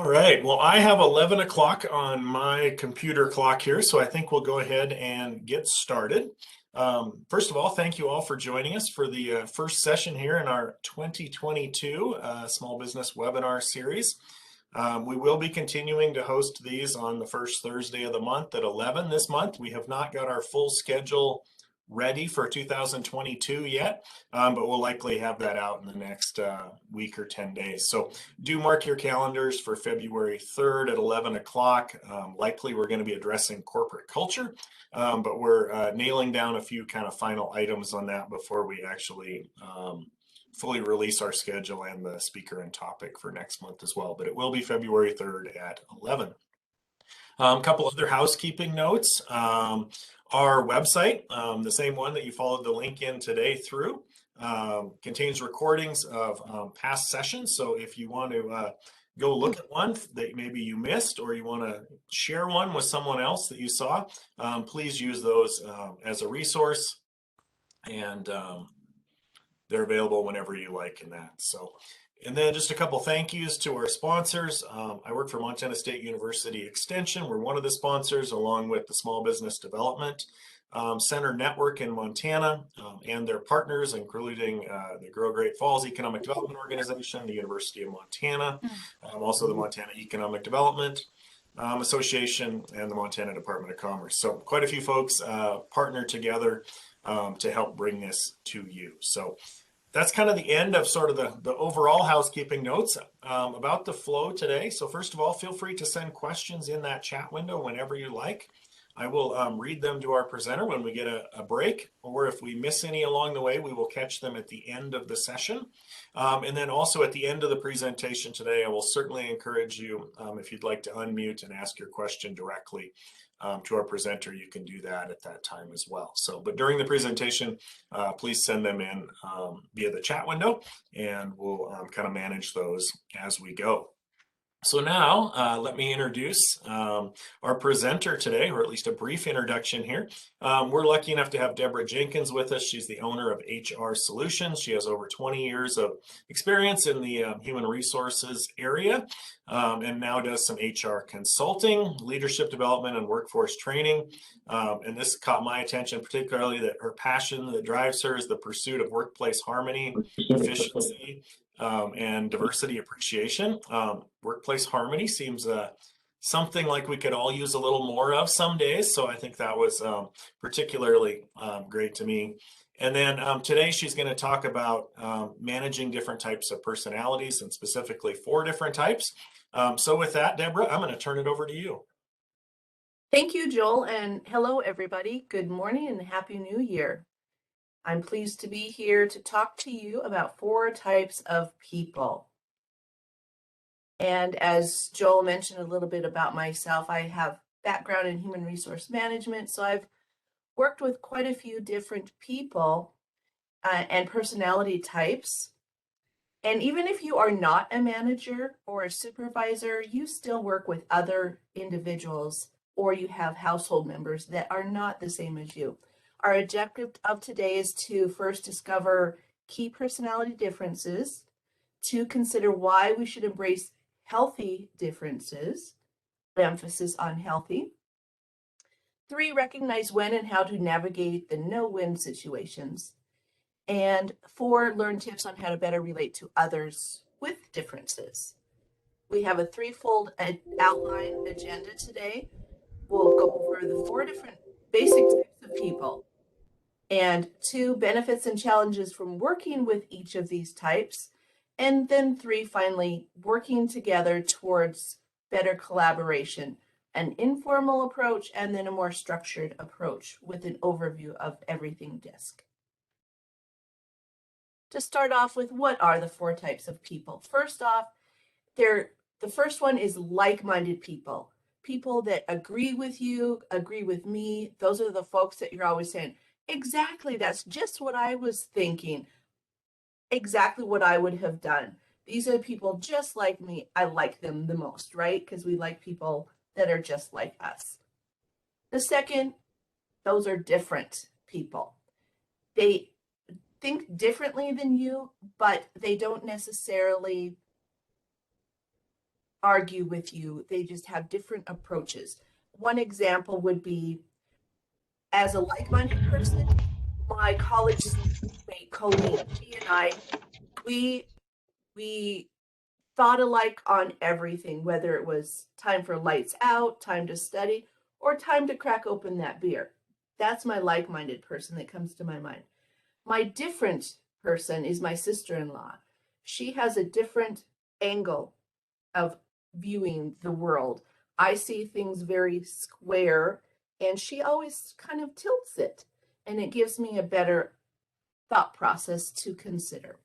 All right. Well, I have 11 o'clock on my computer clock here, so I think we'll go ahead and get started. First of all, thank you all for joining us for the first session here in our 2022 Small Business Webinar Series. We will be continuing to host these on the first Thursday of the month at 11 this month. We have not got our full schedule ready for 2022 yet, but we'll likely have that out in the next week or 10 days. So do mark your calendars for February 3rd at 11 o'clock. Likely we're going to be addressing corporate culture, but we're nailing down a few kind of final items on that before we actually fully release our schedule and the speaker and topic for next month as well. But it will be February 3rd at 11. A couple other housekeeping notes. Our website, the same one that you followed the link in today through, contains recordings of past sessions. So if you want to go look at one that maybe you missed, or you want to share one with someone else that you saw, please use those as a resource, and they're available whenever you like in that. So, and then just a couple thank yous to our sponsors. I work for Montana State University Extension. We're one of the sponsors, along with the Small Business Development Center Network in Montana, and their partners, including the Grow Great Falls Economic Development Organization, the University of Montana, also the Montana Economic Development Association, and the Montana Department of Commerce. So quite a few folks partner together to help bring this to you. So that's kind of the end of sort of the overall housekeeping notes about the flow today. So first of all, feel free to send questions in that chat window whenever you like. I will read them to our presenter when we get a break, or if we miss any along the way, we will catch them at the end of the session. And then also at the end of the presentation today, I will certainly encourage you, if you'd like to unmute and ask your question directly to our presenter, you can do that at that time as well. So, but during the presentation, please send them in via the chat window, and we'll kind of manage those as we go. So now let me introduce our presenter today, or at least a brief introduction here. We're lucky enough to have Deborah Jenkins with us. She's the owner of HR Solutions. She has over 20 years of experience in the human resources area, and now does some HR consulting, leadership development, and workforce training. And this caught my attention, particularly that her passion that drives her is the pursuit of workplace harmony, efficiency, and diversity appreciation. Workplace harmony seems something like we could all use a little more of some days. So I think that was particularly great to me. And then today she's going to talk about managing different types of personalities, and specifically 4 different types. So with that, Deborah, I'm going to turn it over to you. Thank you, Joel, and hello, everybody. Good morning and Happy New Year. I'm pleased to be here to talk to you about 4 types of people. And as Joel mentioned a little bit about myself, I have background in human resource management, so I've worked with quite a few different people and personality types. And even if you are not a manager or a supervisor, you still work with other individuals, or you have household members that are not the same as you. Our objective of today is to first discover key personality differences, to consider why we should embrace healthy differences, emphasis on healthy. 3, recognize when and how to navigate the no-win situations. And 4, learn tips on how to better relate to others with differences. We have a 3-fold outline agenda today. We'll go over the 4 different basic types of people, and 2 benefits and challenges from working with each of these types, and then 3, finally, working together towards better collaboration, an informal approach, and then a more structured approach with an overview of everything DISC. To start off with, what are the 4 types of people? First off, the first one is like-minded people. People that agree with you, agree with me. Those are the folks that you're always saying, exactly, that's just what I was thinking. Exactly what I would have done. These are people just like me. I like them the most, right? Because we like people that are just like us. The second, those are different people. They think differently than you, but they don't necessarily argue with you. They just have different approaches. One example would be, as a like-minded person, my college mate Colleen, she and I, we we thought alike on everything, whether it was time for lights out, time to study, or time to crack open that beer. That's my like-minded person that comes to my mind. My different person is my sister-in-law. She has a different angle of viewing the world. I see things very square, and she always kind of tilts it, and it gives me a better thought process to consider.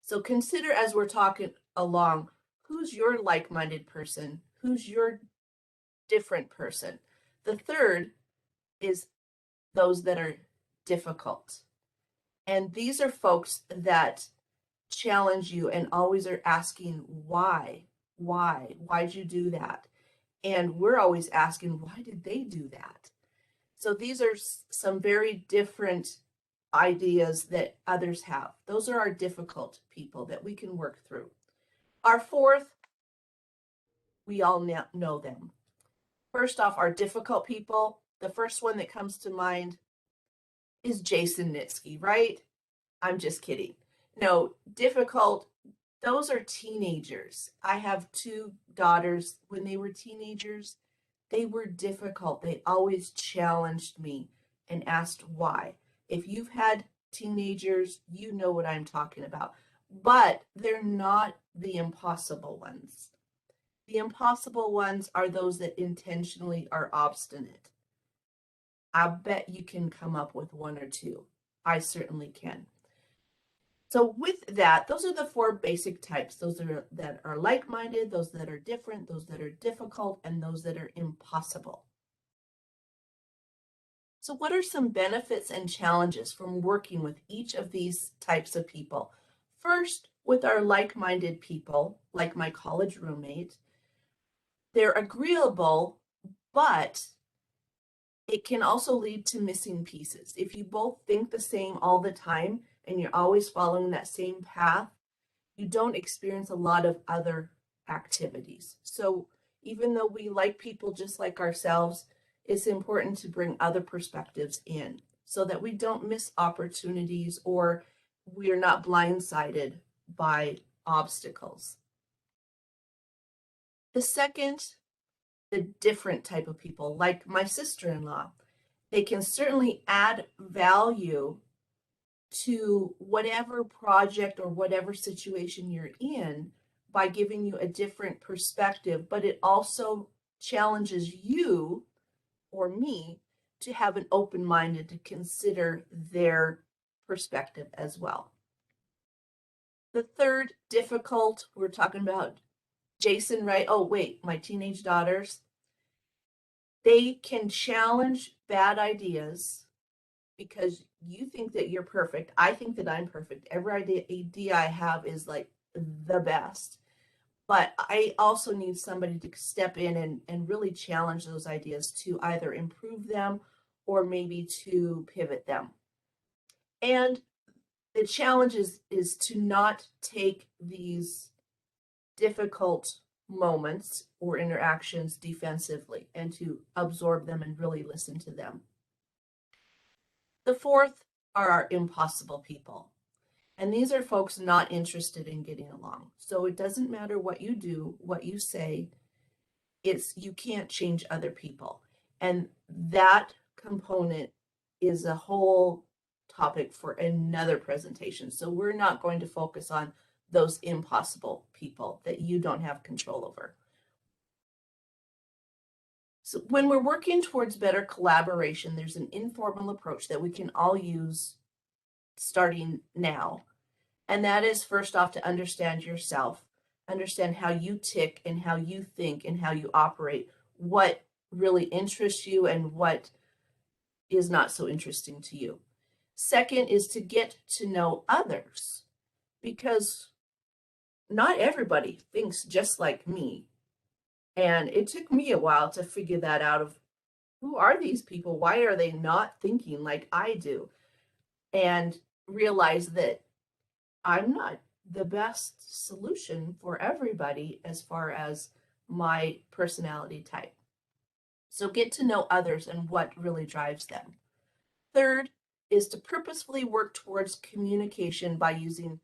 So consider, as we're talking along, who's your like-minded person? Who's your different person? The third is those that are difficult. And these are folks that challenge you and always are asking, why'd you do that? And we're always asking, why did they do that? So these are some very different ideas that others have. Those are our difficult people that we can work through. Our fourth, we all know them. First off, our difficult people, the first one that comes to mind is Jason Nitsky, right? I'm just kidding. No, difficult, those are teenagers. I have two daughters. When they were teenagers, they were difficult. They always challenged me and asked why. If you've had teenagers, you know what I'm talking about. But they're not the impossible ones. The impossible ones are those that intentionally are obstinate. I bet you can come up with one or two. I certainly can. So with that, those are the four basic types. Those that are like-minded, those that are different, those that are difficult, and those that are impossible. So what are some benefits and challenges from working with each of these types of people? First, with our like-minded people, like my college roommate, they're agreeable, but it can also lead to missing pieces. If you both think the same all the time and you're always following that same path, you don't experience a lot of other activities. So even though we like people just like ourselves, it's important to bring other perspectives in so that we don't miss opportunities or we're not blindsided by obstacles. The second, the different type of people, like my sister-in-law, they can certainly add value to whatever project or whatever situation you're in by giving you a different perspective, but it also challenges you or me to have an open mind and to consider their perspective as well. The third, difficult, we're talking about Jason, right? Oh, wait, my teenage daughters. They can challenge bad ideas because you think that you're perfect. I think that I'm perfect. Every idea I have is like the best. But I also need somebody to step in and really challenge those ideas to either improve them or maybe to pivot them. And the challenge is to not take these difficult moments or interactions defensively and to absorb them and really listen to them. The fourth are our impossible people. And these are folks not interested in getting along. So it doesn't matter what you do, what you say, you can't change other people. And that component is a whole topic for another presentation. So we're not going to focus on those impossible people that you don't have control over. So when we're working towards better collaboration, there's an informal approach that we can all use starting now. And that is, first off, to understand yourself, understand how you tick and how you think and how you operate, what really interests you and what is not so interesting to you. Second is to get to know others, because not everybody thinks just like me. And it took me a while to figure that out of who are these people? Why are they not thinking like I do? And realize that I'm not the best solution for everybody as far as my personality type. So get to know others and what really drives them. Third is to purposefully work towards communication by using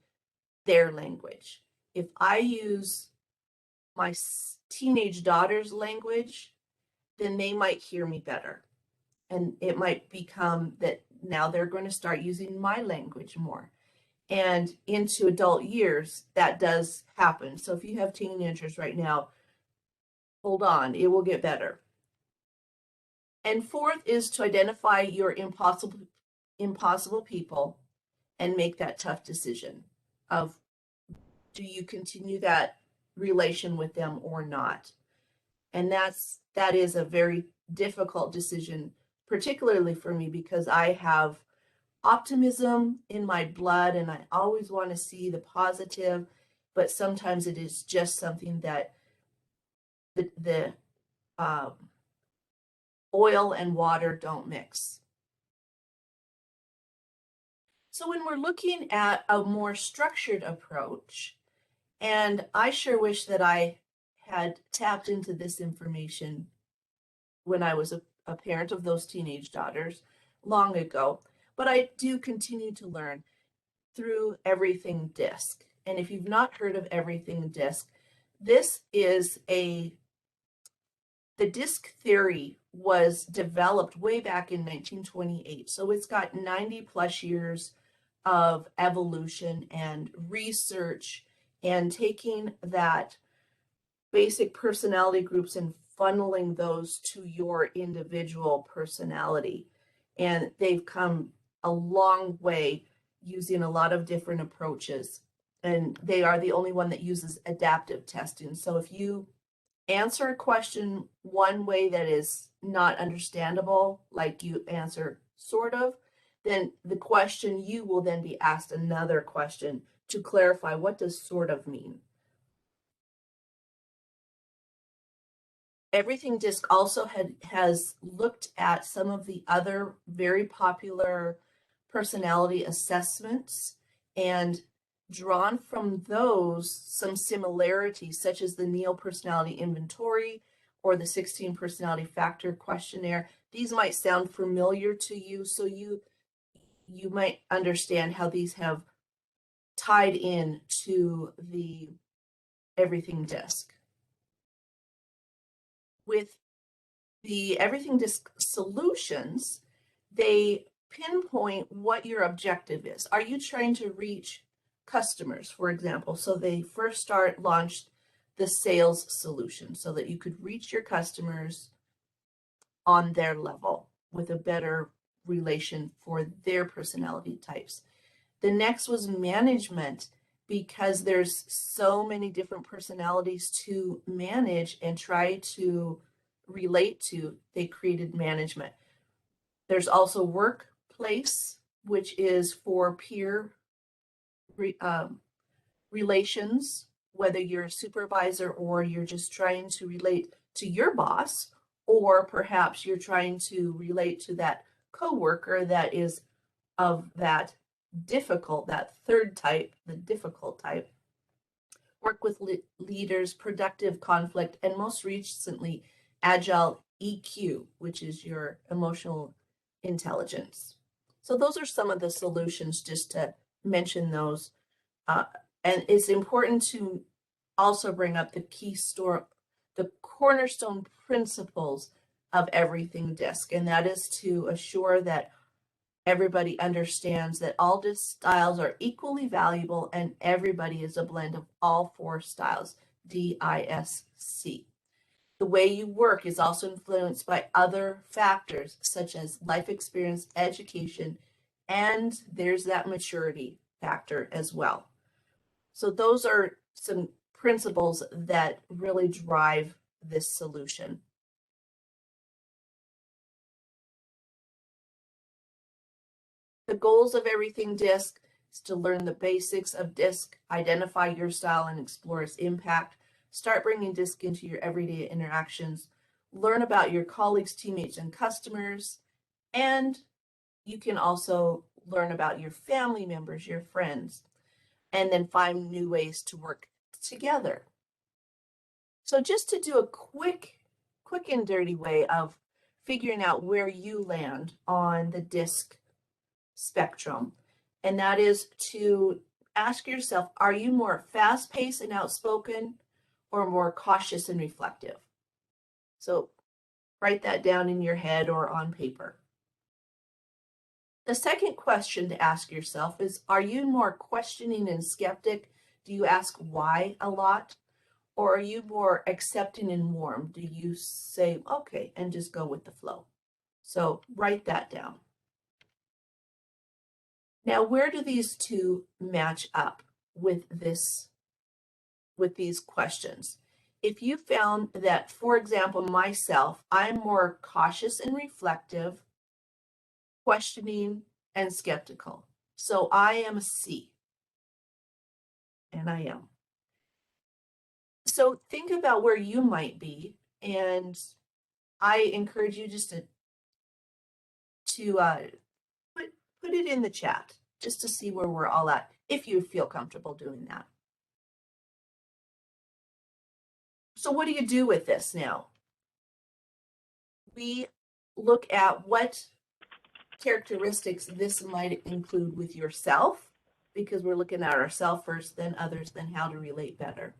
their language. If I use my teenage daughter's language, then they might hear me better. And it might become that now they're going to start using my language more. And into adult years, that does happen. So if you have teenagers right now, hold on, it will get better. And fourth is to identify your impossible people and make that tough decision of, do you continue that relation with them or not? And that is a very difficult decision, particularly for me, because I have optimism in my blood and I always want to see the positive, but sometimes it is just something that the oil and water don't mix. So when we're looking at a more structured approach, and I sure wish that I had tapped into this information when I was a parent of those teenage daughters long ago, but I do continue to learn through Everything Disc. And if you've not heard of Everything Disc, this is the disc theory was developed way back in 1928. So it's got 90 plus years of evolution and research and taking that basic personality groups and funneling those to your individual personality. And they've come a long way using a lot of different approaches. And they are the only one that uses adaptive testing. So if you answer a question one way that is not understandable, like you answer sort of, then the question you will then be asked another question to clarify, what does sort of mean? Everything Disc also has looked at some of the other very popular personality assessments and drawn from those some similarities, such as the Neo Personality Inventory or the 16 Personality Factor Questionnaire. These might sound familiar to you, so you might understand how these have tied in to the Everything Disc. With the Everything Disc solutions, they pinpoint what your objective is. Are you trying to reach customers, for example? So they first launched the sales solution so that you could reach your customers on their level with a better relation for their personality types. The next was management, because there's so many different personalities to manage and try to relate to. They created management. There's also workplace, which is for peer relations, whether you're a supervisor or you're just trying to relate to your boss, or perhaps you're trying to relate to that coworker that is of that third type, the difficult type. Work with leaders, productive conflict, and most recently, agile EQ, which is your emotional intelligence. So those are some of the solutions, just to mention those. And it's important to also bring up the cornerstone principles of Everything Disc, and that is to assure that everybody understands that all disc styles are equally valuable and everybody is a blend of all four styles, DISC. The way you work is also influenced by other factors such as life experience, education, and there's that maturity factor as well. So those are some principles that really drive this solution. The goals of Everything Disc is to learn the basics of DISC, identify your style and explore its impact, start bringing DISC into your everyday interactions, learn about your colleagues, teammates, and customers, and you can also learn about your family members, your friends. and then find new ways to work together. So just to do a quick and dirty way of figuring out where you land on the DISC spectrum, and that is to ask yourself, are you more fast-paced and outspoken or more cautious and reflective? So write that down in your head or on paper. The second question to ask yourself is, are you more questioning and skeptic? Do you ask why a lot? Or are you more accepting and warm? Do you say, okay, and just go with the flow? So write that down. Now, where do these two match up with these questions? If you found that, for example, myself, I'm more cautious and reflective, questioning and skeptical. So I am a C, and I am. So think about where you might be, and I encourage you just to put it in the chat just to see where we're all at, if you feel comfortable doing that. So what do you do with this now? We look at what characteristics this might include with yourself, because we're looking at ourselves first, then others, then how to relate better.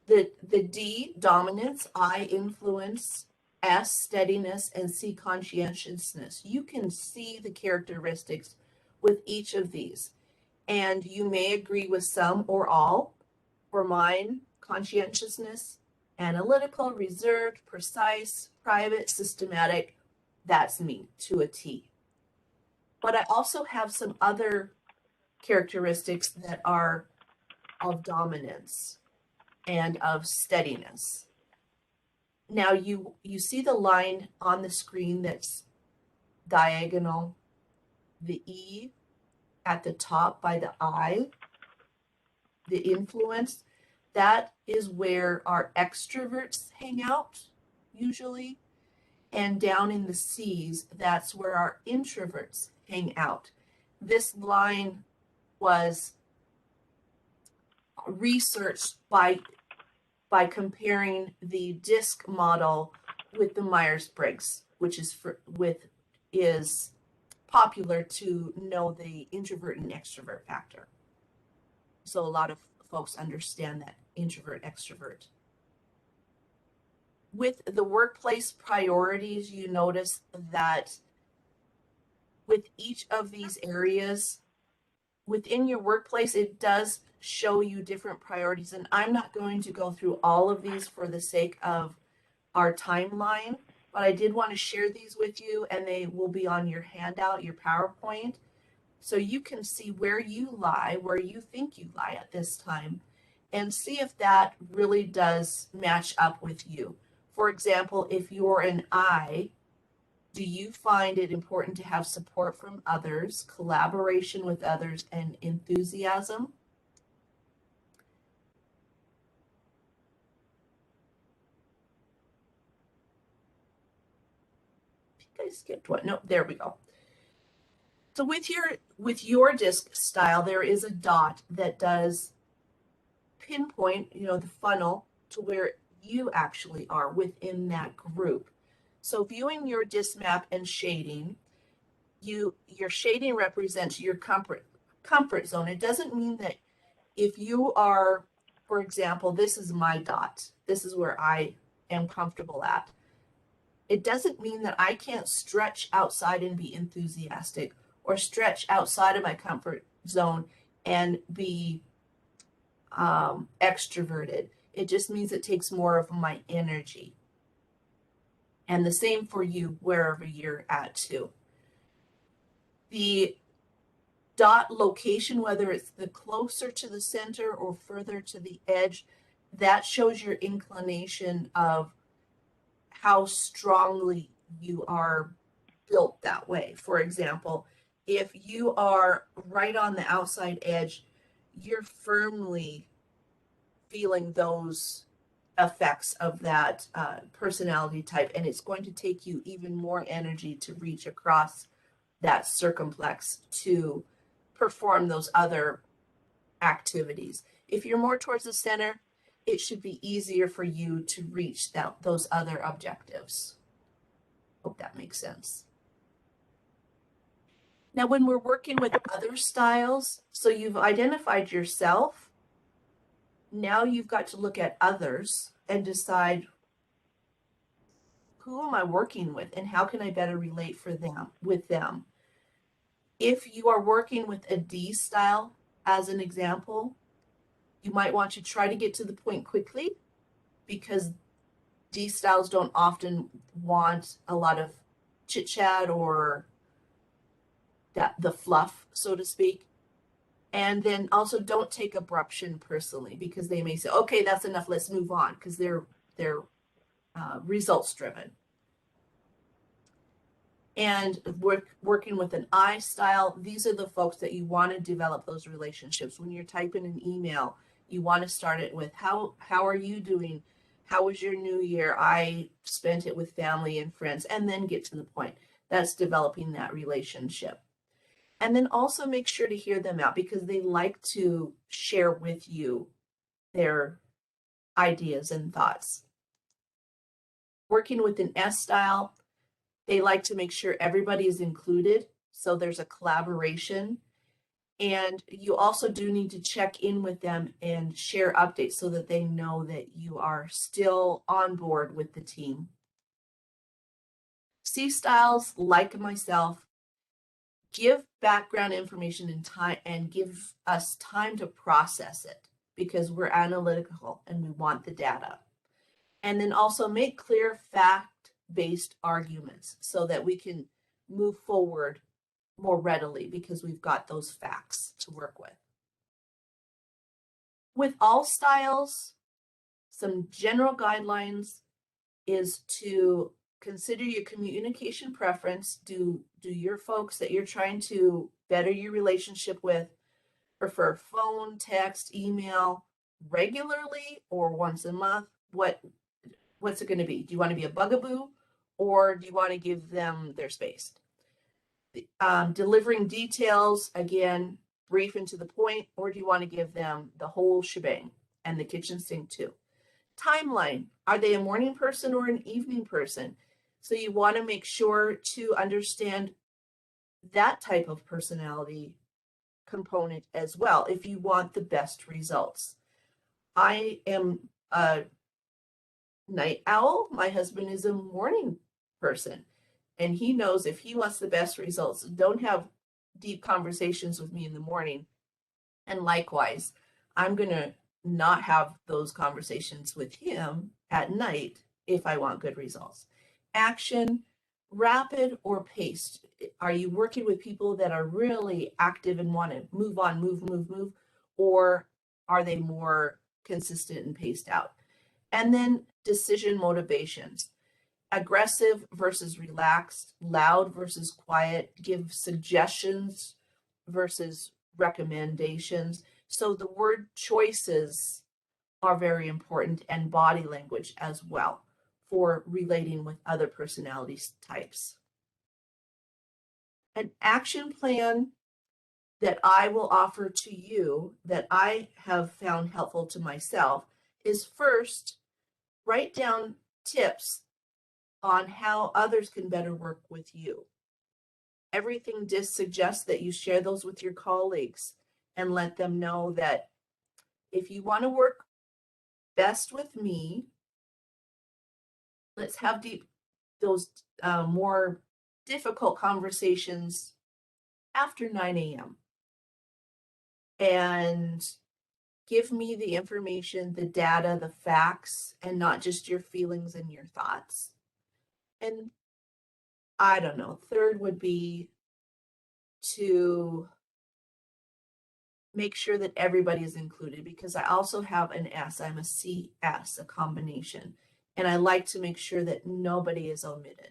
The D, dominance, I, influence, S, steadiness, and C, conscientiousness. You can see the characteristics with each of these, and you may agree with some or all. For mine, conscientiousness, analytical, reserved, precise, private, systematic, that's me to a T. But I also have some other characteristics that are of dominance and of steadiness. Now you see the line on the screen that's diagonal, the E at the top by the I, the influence, that is where our extroverts hang out usually. And down in the C's, that's where our introverts hang out. This line was researched by comparing the DISC model with the Myers-Briggs, which is popular to know the introvert and extrovert factor. So a lot of folks understand that introvert, extrovert. With the workplace priorities, you notice that with each of these areas within your workplace, it does show you different priorities. And I'm not going to go through all of these for the sake of our timeline, but I did want to share these with you, and they will be on your handout, your PowerPoint, so you can see where you lie, where you think you lie at this time, and see if that really does match up with you. For example, if you're an I, do you find it important to have support from others, collaboration with others, and enthusiasm? I think I skipped one. No, there we go. So with your DISC style, there is a dot that does pinpoint, the funnel to where you actually are within that group. So viewing your DISC map and shading, your shading represents your comfort zone. It doesn't mean that if you are, for example, this is my dot, this is where I am comfortable at. It doesn't mean that I can't stretch outside and be enthusiastic, or stretch outside of my comfort zone and be extroverted. It just means it takes more of my energy. And the same for you wherever you're at too. The dot location, whether it's the closer to the center or further to the edge, that shows your inclination of how strongly you are built that way. For example, if you are right on the outside edge, you're firmly feeling those effects of that personality type, and it's going to take you even more energy to reach across that circumflex to perform those other activities. If you're more towards the center, it should be easier for you to reach those other objectives. Hope that makes sense. Now, when we're working with other styles, so you've identified yourself, now you've got to look at others and decide, who am I working with and how can I better relate with them? If you are working with a D style, as an example, you might want to try to get to the point quickly, because D styles don't often want a lot of chit chat or the fluff, so to speak. And then also don't take abruption personally, because they may say, okay, that's enough, let's move on, because they're results driven. And working with an I style, these are the folks that you want to develop those relationships. When you're typing an email, you want to start it with, how are you doing? How was your new year? I spent it with family and friends, and then get to the point. That's developing that relationship. And then also make sure to hear them out, because they like to share with you their ideas and thoughts. Working with an S style, they like to make sure everybody is included, so there's a collaboration. And you also do need to check in with them and share updates so that they know that you are still on board with the team. C styles, like myself, give background information in time and give us time to process it, because we're analytical and we want the data. And then also make clear fact-based arguments so that we can move forward more readily, because we've got those facts to work with. With all styles, some general guidelines is to consider your communication preference. Do your folks that you're trying to better your relationship with prefer phone, text, email, regularly, or once a month? What's it going to be? Do you want to be a bugaboo, or do you want to give them their space? Delivering details, again, brief and to the point, or do you want to give them the whole shebang and the kitchen sink too? Timeline, are they a morning person or an evening person? So you want to make sure to understand that type of personality component as well, if you want the best results. I am a night owl. My husband is a morning person, and he knows if he wants the best results, don't have deep conversations with me in the morning. And likewise, I'm going to not have those conversations with him at night if I want good results. Action, rapid or paced? Are you working with people that are really active and want to move on, move, or are they more consistent and paced out? And then decision motivations. Aggressive versus relaxed, loud versus quiet, give suggestions versus recommendations. So the word choices are very important, and body language as well, for relating with other personality types. An action plan that I will offer to you that I have found helpful to myself is, first, write down tips on how others can better work with you. Everything DISC suggests that you share those with your colleagues and let them know that if you want to work best with me, let's have those more difficult conversations after 9 a.m. and give me the information, the data, the facts, and not just your feelings and your thoughts. And I don't know, third would be to make sure that everybody is included, because I also have an S. I'm a CS, a combination, and I like to make sure that nobody is omitted.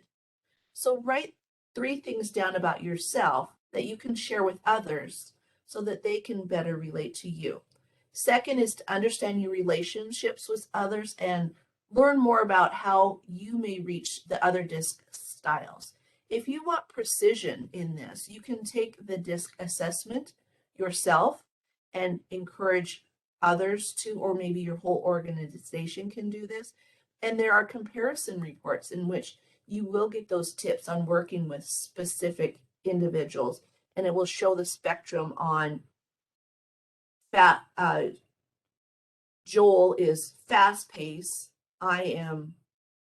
So write 3 things down about yourself that you can share with others so that they can better relate to you. Second is to understand your relationships with others and learn more about how you may reach the other DISC styles. If you want precision in this, you can take the DISC assessment yourself and encourage others to, or maybe your whole organization can do this. And there are comparison reports in which you will get those tips on working with specific individuals, and it will show the spectrum on Joel is fast pace, I am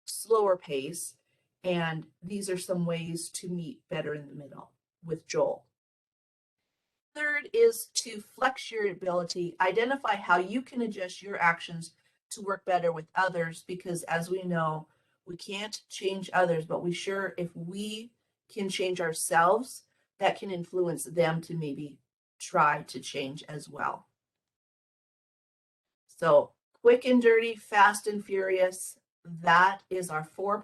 slower pace, and these are some ways to meet better in the middle with Joel. Third is to flex your ability, identify how you can adjust your actions to work better with others, because as we know, we can't change others, but if we can change ourselves, that can influence them to maybe try to change as well. So quick and dirty, fast and furious, that is our 4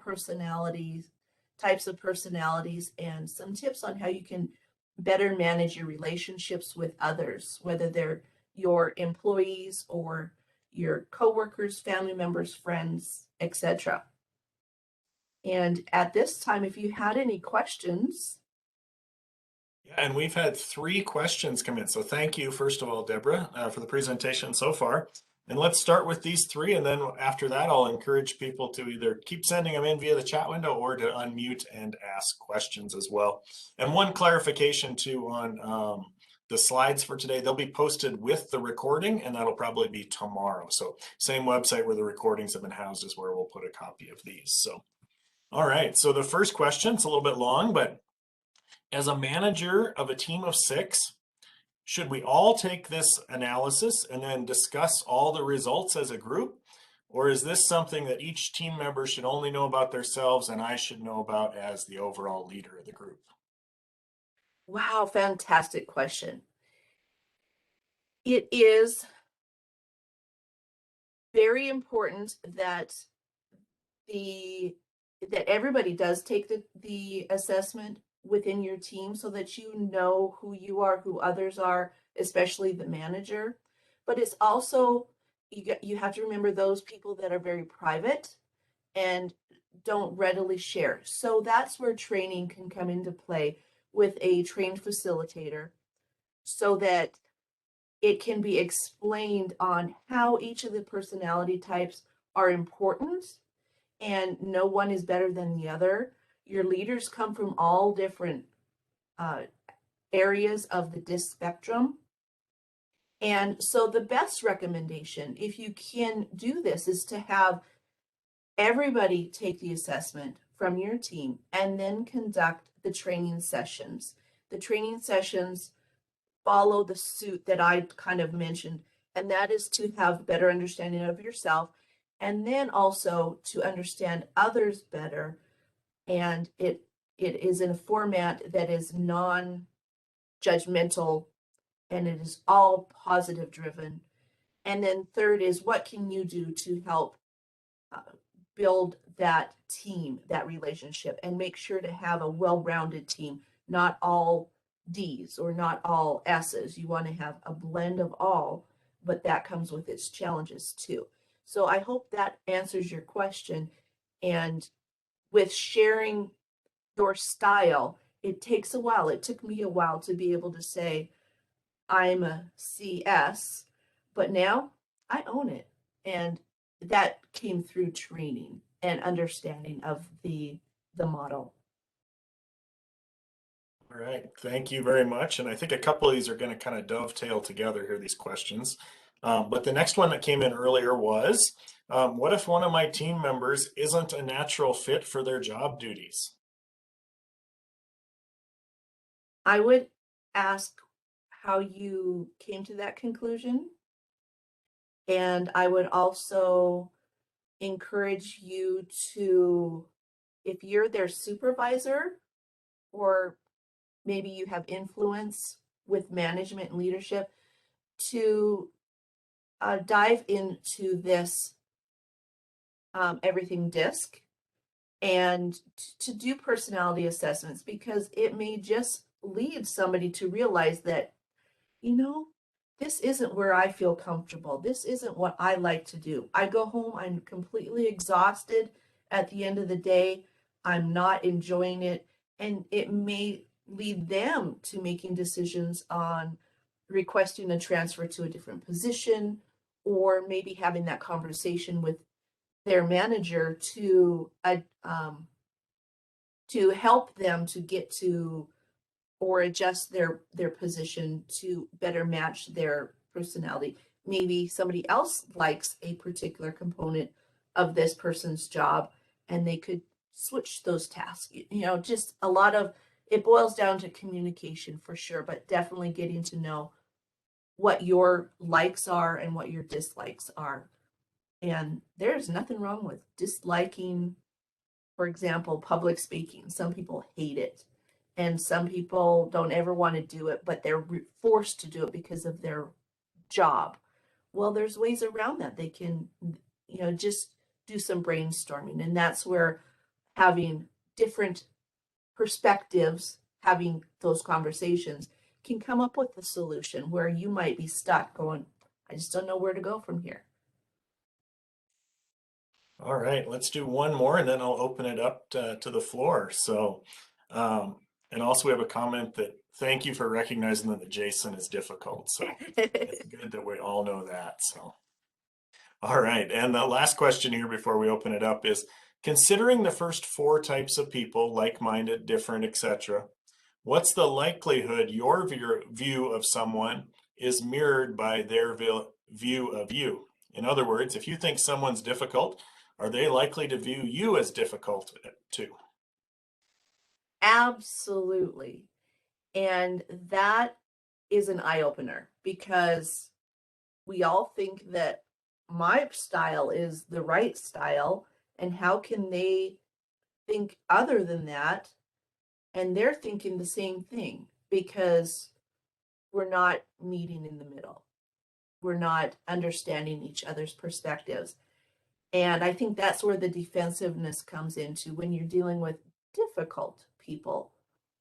types of personalities, and some tips on how you can better manage your relationships with others, whether they're your employees or your coworkers, family members, friends, etc. And at this time, if you had any questions. Yeah, and we've had 3 questions come in. So thank you, first of all, Deborah, for the presentation so far. And let's start with these 3. And then after that, I'll encourage people to either keep sending them in via the chat window or to unmute and ask questions as well. And one clarification too on the slides for today, they'll be posted with the recording, and that'll probably be tomorrow. So same website where the recordings have been housed is where we'll put a copy of these. So, all right. So the first question, it's a little bit long, but as a manager of a team of 6, should we all take this analysis and then discuss all the results as a group? Or is this something that each team member should only know about themselves and I should know about as the overall leader of the group? Wow, fantastic question. It is very important that everybody does take the assessment within your team so that you know who you are, who others are, especially the manager. But it's also, you have to remember those people that are very private and don't readily share. So that's where training can come into play with a trained facilitator, so that it can be explained on how each of the personality types are important, and no one is better than the other. Your leaders come from all different areas of the DISC spectrum. And so the best recommendation, if you can do this, is to have everybody take the assessment from your team and then conduct the training sessions. The training sessions follow the suit that I kind of mentioned, and that is to have better understanding of yourself, and then also to understand others better. And it is in a format that is non-judgmental, and it is all positive driven. And then third is, what can you do to help build that team, that relationship, and make sure to have a well-rounded team, not all D's or not all S's. You want to have a blend of all, but that comes with its challenges too. So I hope that answers your question. And with sharing your style, it takes a while. It took me a while to be able to say, I'm a CS, but now I own it. And that came through training and understanding of the model. All right, thank you very much. And I think a couple of these are going to kind of dovetail together here, these questions. But the next one that came in earlier was, what if one of my team members isn't a natural fit for their job duties? I would ask how you came to that conclusion. And I would also encourage you to, if you're their supervisor, or maybe you have influence with management and leadership, to dive into this everything DISC and to do personality assessments, because it may just lead somebody to realize that, this isn't where I feel comfortable. This isn't what I like to do. I go home, I'm completely exhausted at the end of the day. I'm not enjoying it. And it may lead them to making decisions on requesting a transfer to a different position, or maybe having that conversation with their manager to help them to get to or adjust their position to better match their personality. Maybe somebody else likes a particular component of this person's job and they could switch those tasks. Just a lot of it boils down to communication for sure, but definitely getting to know what your likes are and what your dislikes are. And there's nothing wrong with disliking, for example, public speaking. Some people hate it, and some people don't ever want to do it, but they're forced to do it because of their job. Well, there's ways around that. They can, just do some brainstorming, and that's where having different perspectives, having those conversations can come up with a solution where you might be stuck going, I just don't know where to go from here. All right, let's do one more and then I'll open it up to the floor. So, and also we have a comment that thank you for recognizing that Jason is difficult. So it's good that we all know that. So, all right. And the last question here before we open it up is considering the first four types of people, like-minded, different, etc., what's the likelihood your view of someone is mirrored by their view of you? In other words, if you think someone's difficult, are they likely to view you as difficult too? Absolutely. And that is an eye opener because we all think that my style is the right style. And how can they think other than that? And they're thinking the same thing because we're not meeting in the middle. We're not understanding each other's perspectives. And I think that's where the defensiveness comes into when you're dealing with difficult people,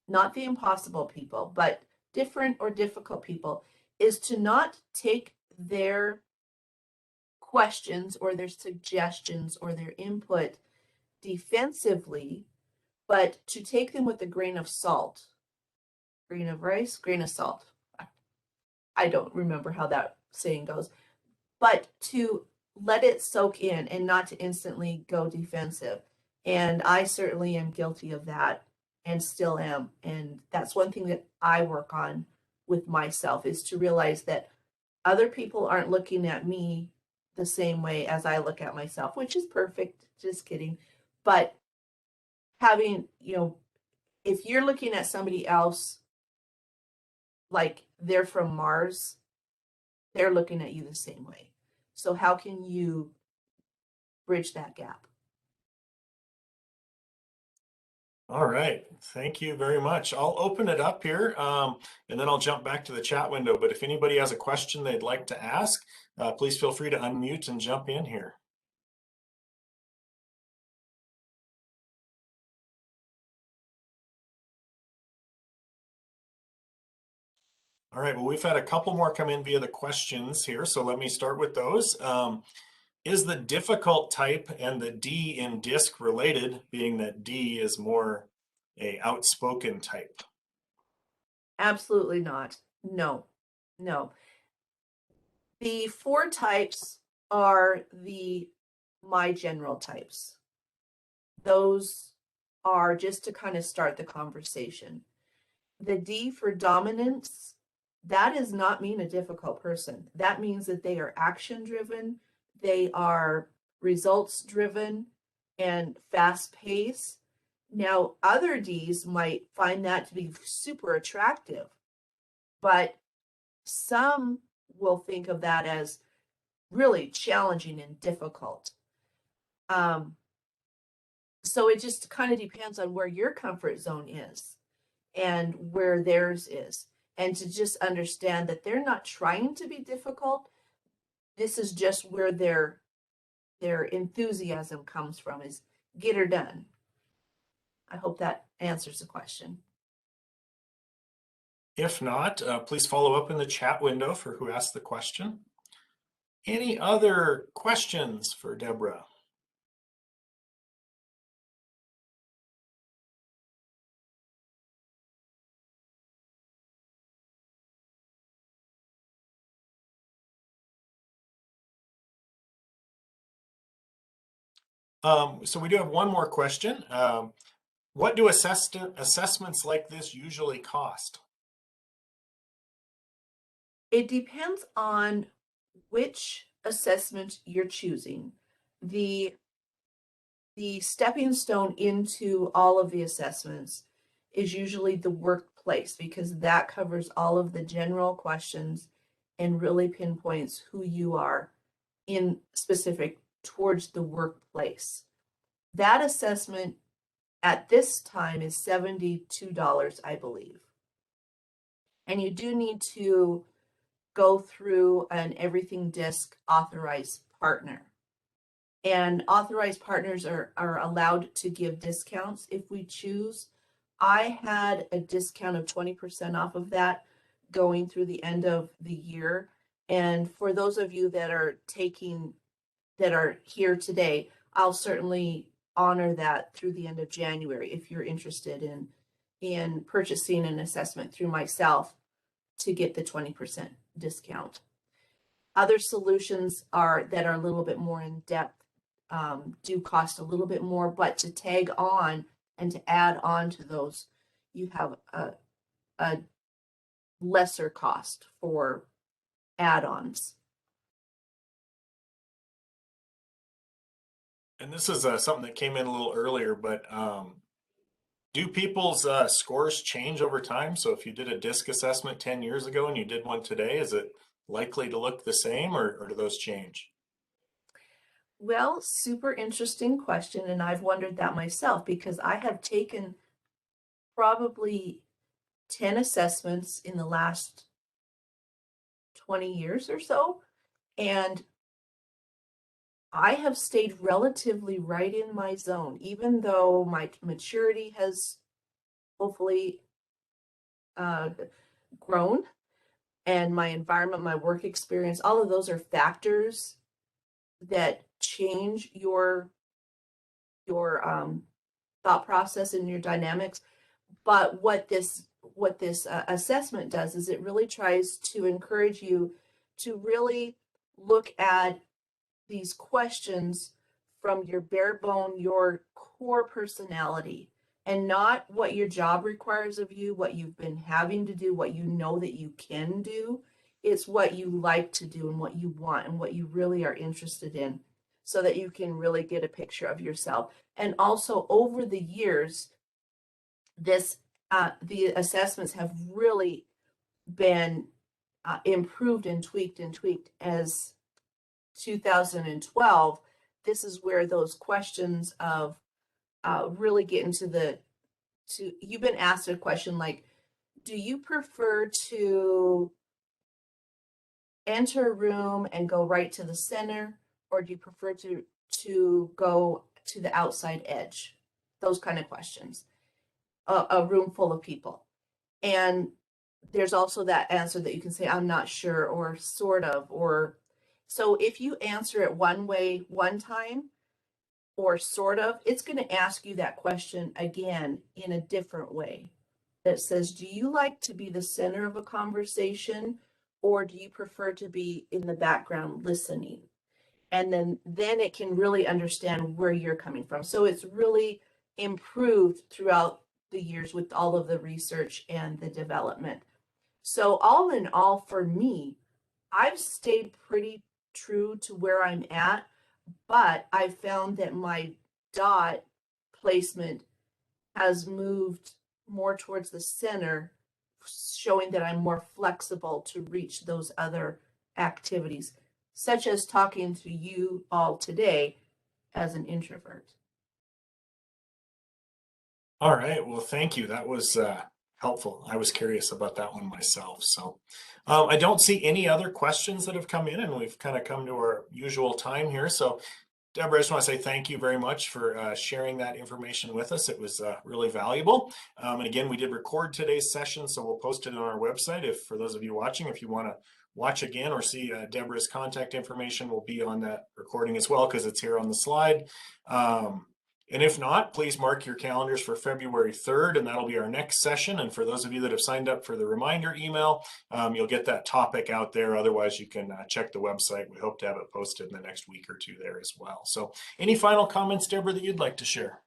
not the impossible people, but different or difficult people, is to not take their questions or their suggestions or their input defensively, but to take them with a grain of salt. Grain of rice, grain of salt. I don't remember how that saying goes, but to let it soak in and not to instantly go defensive. And I certainly am guilty of that and still am. And that's one thing that I work on with myself is to realize that other people aren't looking at me the same way as I look at myself, which is perfect. Just kidding. But having, if you're looking at somebody else like they're from Mars, they're looking at you the same way. So how can you bridge that gap? All right, thank you very much. I'll open it up here and then I'll jump back to the chat window. But if anybody has a question they'd like to ask, please feel free to unmute and jump in here. All right, well, we've had a couple more come in via the questions here, so let me start with those. Is the difficult type and the D in DISC related, being that D is more a outspoken type? Absolutely not. No, no. The four types are my general types. Those are just to kind of start the conversation. The D for dominance, that does not mean a difficult person. That means that they are action driven, they are results driven, and fast paced. Now, other Ds might find that to be super attractive, but some will think of that as really challenging and difficult. So it just kind of depends on where your comfort zone is and where theirs is. And to just understand that they're not trying to be difficult. This is just where their enthusiasm comes from, is get her done. I hope that answers the question. If not, please follow up in the chat window for who asked the question. Any other questions for Deborah? So we do have one more question. What do assessments like this usually cost? It depends on which assessment you're choosing. The the stepping stone into all of the assessments is usually the workplace because that covers all of the general questions and really pinpoints who you are in specific towards the workplace. That assessment at this time is $72, I believe. And you do need to go through an Everything Disc authorized partner. And authorized partners are allowed to give discounts if we choose. I had a discount of 20% off of that going through the end of the year. And for those of you that are here today, I'll certainly honor that through the end of January if you're interested in purchasing an assessment through myself to get the 20% discount. Other solutions that are a little bit more in depth do cost a little bit more, but to tag on and to add on to those, you have a lesser cost for add-ons. And this is something that came in a little earlier, but do people's scores change over time? So if you did a DISC assessment 10 years ago and you did one today, is it likely to look the same or do those change? Well, super interesting question, and I've wondered that myself because I have taken probably 10 assessments in the last 20 years or so, and I have stayed relatively right in my zone, even though my maturity has hopefully grown, and my environment, my work experience, all of those are factors that change your thought process and your dynamics. But what this assessment does is it really tries to encourage you to really look at these questions from your bare bone, your core personality, and not what your job requires of you, what you've been having to do, what you know that you can do. It's what you like to do and what you want and what you really are interested in so that you can really get a picture of yourself. And also over the years, the assessments have really been improved and tweaked as 2012. This is where those questions of really get into you've been asked a question like, do you prefer to enter a room and go right to the center, or do you prefer to go to the outside edge? Those kind of questions. A room full of people. And there's also that answer that you can say, I'm not sure, or sort of, or so if you answer it one way one time, or sort of, it's going to ask you that question again in a different way that says, do you like to be the center of a conversation, or do you prefer to be in the background listening? And then it can really understand where you're coming from. So it's really improved throughout the years with all of the research and the development. So all in all, for me, I've stayed pretty true to where I'm at, but I found that my dot placement has moved more towards the center, showing that I'm more flexible to reach those other activities, such as talking to you all today as an introvert. All right. Well, thank you. That was helpful. I was curious about that one myself. So I don't see any other questions that have come in, and we've kind of come to our usual time here. So Deborah, I just want to say thank you very much for sharing that information with us. It was really valuable. And again, we did record today's session, so we'll post it on our website. If for those of you watching, if you want to watch again or see Deborah's contact information will be on that recording as well because it's here on the slide. And if not, please mark your calendars for February 3rd, and that'll be our next session. And for those of you that have signed up for the reminder email, you'll get that topic out there. Otherwise, you can check the website. We hope to have it posted in the next week or two there as well. So any final comments, Deborah, that you'd like to share?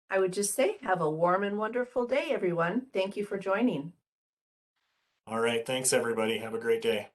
I would just say, have a warm and wonderful day, everyone. Thank you for joining. All right. Thanks, everybody. Have a great day.